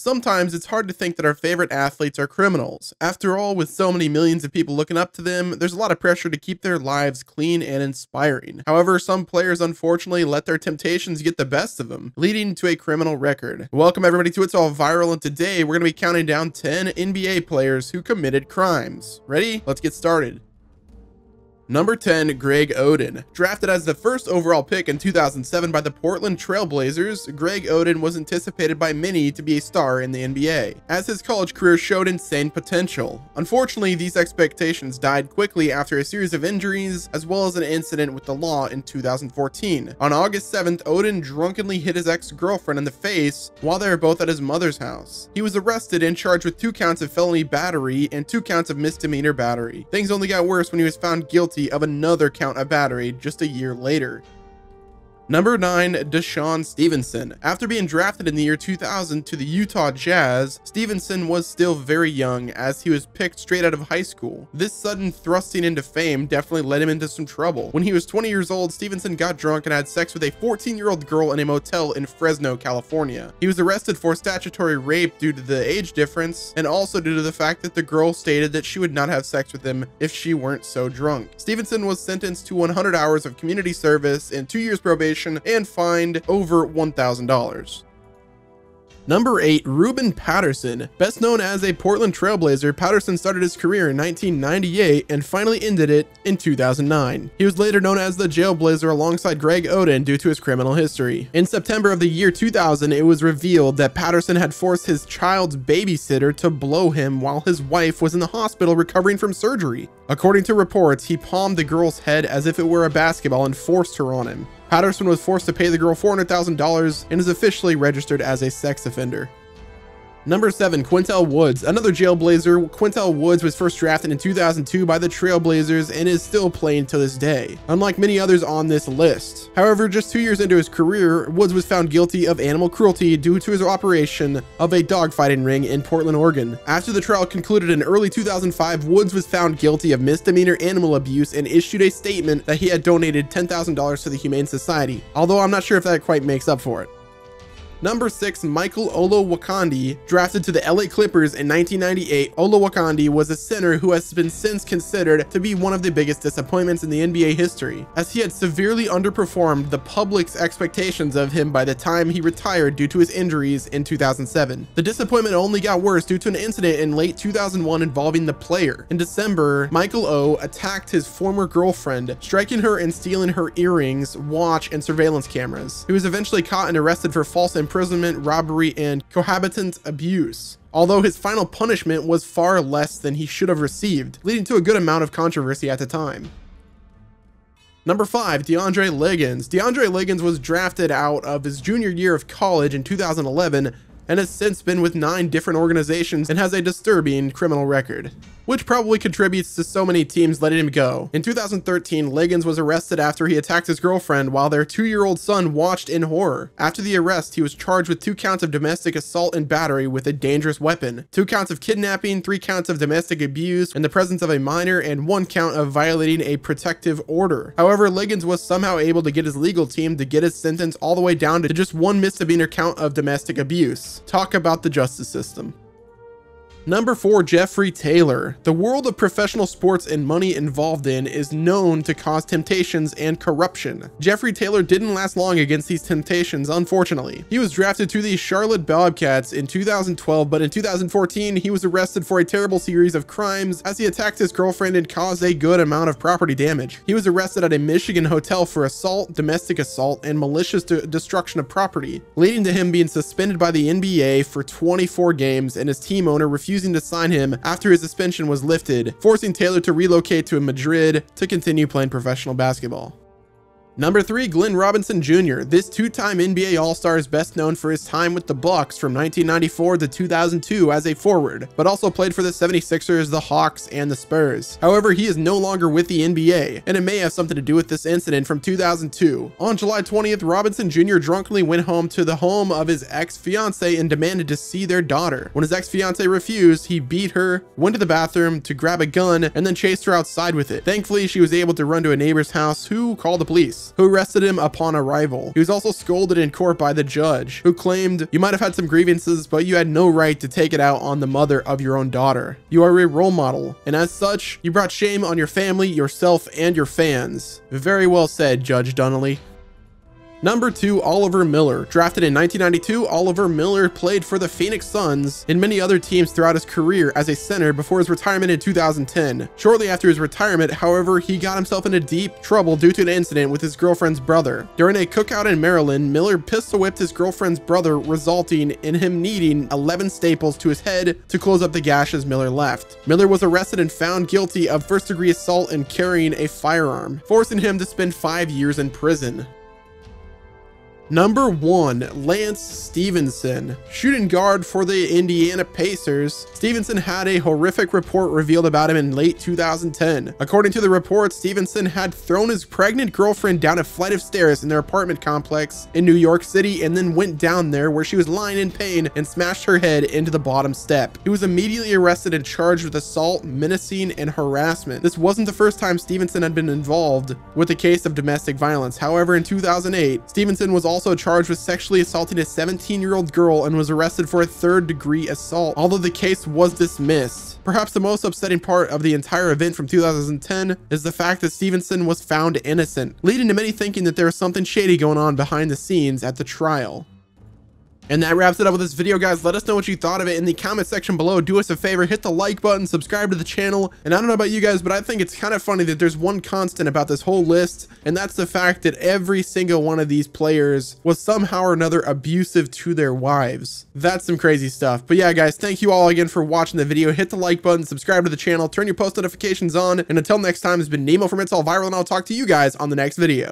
Sometimes it's hard to think that our favorite athletes are criminals. After all, with so many millions of people looking up to them, there's a lot of pressure to keep their lives clean and inspiring. However, some players unfortunately let their temptations get the best of them, leading to a criminal record. Welcome everybody to It's All Viral, and today we're going to be counting down 10 NBA players who committed crimes. Ready? Let's get started. Number 10, Greg Oden. Drafted as the first overall pick in 2007 by the Portland Trail Blazers, Greg Oden was anticipated by many to be a star in the NBA, as his college career showed insane potential. Unfortunately, these expectations died quickly after a series of injuries, as well as an incident with the law in 2014. On August 7th, Oden drunkenly hit his ex-girlfriend in the face while they were both at his mother's house. He was arrested and charged with 2 counts of felony battery and 2 counts of misdemeanor battery. Things only got worse when he was found guilty of another count of battery just a year later. Number 9, DeShawn Stevenson. After being drafted in the year 2000 to the Utah Jazz, Stephenson was still very young as he was picked straight out of high school. This sudden thrusting into fame definitely led him into some trouble. When he was 20 years old, Stephenson got drunk and had sex with a 14-year-old girl in a motel in Fresno, California. He was arrested for statutory rape due to the age difference and also due to the fact that the girl stated that she would not have sex with him if she weren't so drunk. Stephenson was sentenced to 100 hours of community service and 2 years probation and fined over $1,000. Number 8, Ruben Patterson. Best known as a Portland Trail Blazer, Patterson started his career in 1998 and finally ended it in 2009. He was later known as the Jailblazer alongside Greg Oden due to his criminal history. In September of the year 2000, it was revealed that Patterson had forced his child's babysitter to blow him while his wife was in the hospital recovering from surgery. According to reports, he palmed the girl's head as if it were a basketball and forced her on him. Patterson was forced to pay the girl $400,000 and is officially registered as a sex offender. Number 7, Quinta Woods. Another Jailblazer, Quinta Woods was first drafted in 2002 by the Trailblazers and is still playing to this day, unlike many others on this list. However, just 2 years into his career, Woods was found guilty of animal cruelty due to his operation of a dogfighting ring in Portland, Oregon. After the trial concluded in early 2005, Woods was found guilty of misdemeanor animal abuse and issued a statement that he had donated $10,000 to the Humane Society, although I'm not sure if that quite makes up for it. Number 6, Michael Olowokandi. Drafted to the LA Clippers in 1998, Olowokandi was a center who has been since considered to be one of the biggest disappointments in the NBA history, as he had severely underperformed the public's expectations of him by the time he retired due to his injuries in 2007. The disappointment only got worse due to an incident in late 2001 involving the player. In December, Michael O attacked his former girlfriend, striking her and stealing her earrings, watch, and surveillance cameras. He was eventually caught and arrested for false imprisonment, robbery, and cohabitant abuse, although his final punishment was far less than he should have received, leading to a good amount of controversy at the time. Number 5, DeAndre Liggins. DeAndre Liggins was drafted out of his junior year of college in 2011 and has since been with 9 different organizations and has a disturbing criminal record, which probably contributes to so many teams letting him go. In 2013, Liggins was arrested after he attacked his girlfriend while their 2-year-old son watched in horror. After the arrest, he was charged with 2 counts of domestic assault and battery with a dangerous weapon, 2 counts of kidnapping, 3 counts of domestic abuse in the presence of a minor, and 1 count of violating a protective order. However, Liggins was somehow able to get his legal team to get his sentence all the way down to just 1 misdemeanor count of domestic abuse. Talk about the justice system. Number 4, Jeffery Taylor. The world of professional sports and money involved in is known to cause temptations and corruption. Jeffery Taylor didn't last long against these temptations, unfortunately. He was drafted to the Charlotte Bobcats in 2012, but in 2014, he was arrested for a terrible series of crimes as he attacked his girlfriend and caused a good amount of property damage. He was arrested at a Michigan hotel for assault, domestic assault, and malicious destruction of property, leading to him being suspended by the NBA for 24 games and his team owner refusing to sign him after his suspension was lifted, forcing Taylor to relocate to Madrid to continue playing professional basketball. Number 3, Glenn Robinson Jr. This 2-time NBA All-Star is best known for his time with the Bucks from 1994 to 2002 as a forward, but also played for the 76ers, the Hawks, and the Spurs. However, he is no longer with the NBA, and it may have something to do with this incident from 2002. On July 20th, Robinson Jr. drunkenly went home to the home of his ex-fiancée and demanded to see their daughter. When his ex-fiancée refused, he beat her, went to the bathroom to grab a gun, and then chased her outside with it. Thankfully, she was able to run to a neighbor's house who called the police. police, who arrested him upon arrival. He was also scolded in court by the judge, who claimed, "You might have had some grievances, but you had no right to take it out on the mother of your own daughter. You are a role model, and as such, you brought shame on your family, yourself, and your fans." Very well said, Judge Donnelly. Number 2, Oliver Miller. Drafted in 1992, Oliver Miller played for the Phoenix Suns and many other teams throughout his career as a center before his retirement in 2010. Shortly after his retirement, however, he got himself into deep trouble due to an incident with his girlfriend's brother. During a cookout in Maryland, Miller pistol whipped his girlfriend's brother, resulting in him needing 11 staples to his head to close up the gashes Miller left. Miller was arrested and found guilty of first-degree assault and carrying a firearm, forcing him to spend 5 years in prison. Number 1, Lance Stephenson. Shooting guard for the Indiana Pacers, Stephenson had a horrific report revealed about him in late 2010. According to the report, Stephenson had thrown his pregnant girlfriend down a flight of stairs in their apartment complex in New York City and then went down there where she was lying in pain and smashed her head into the bottom step. He was immediately arrested and charged with assault, menacing, and harassment. This wasn't the first time Stephenson had been involved with a case of domestic violence. However, in 2008, Stephenson was also charged with sexually assaulting a 17-year-old girl and was arrested for a third-degree assault, although the case was dismissed. Perhaps the most upsetting part of the entire event from 2010 is the fact that Stephenson was found innocent, leading to many thinking that there was something shady going on behind the scenes at the trial. And that wraps it up with this video, guys. Let us know what you thought of it in the comment section below. Do us a favor, hit the like button, subscribe to the channel. And I don't know about you guys, but I think it's kind of funny that there's one constant about this whole list, and that's the fact that every single one of these players was somehow or another abusive to their wives. That's some crazy stuff. But yeah, guys, thank you all again for watching the video. Hit the like button, subscribe to the channel, turn your post notifications on, and until next time, it's been Nemo from It's All Viral, and I'll talk to you guys on the next video.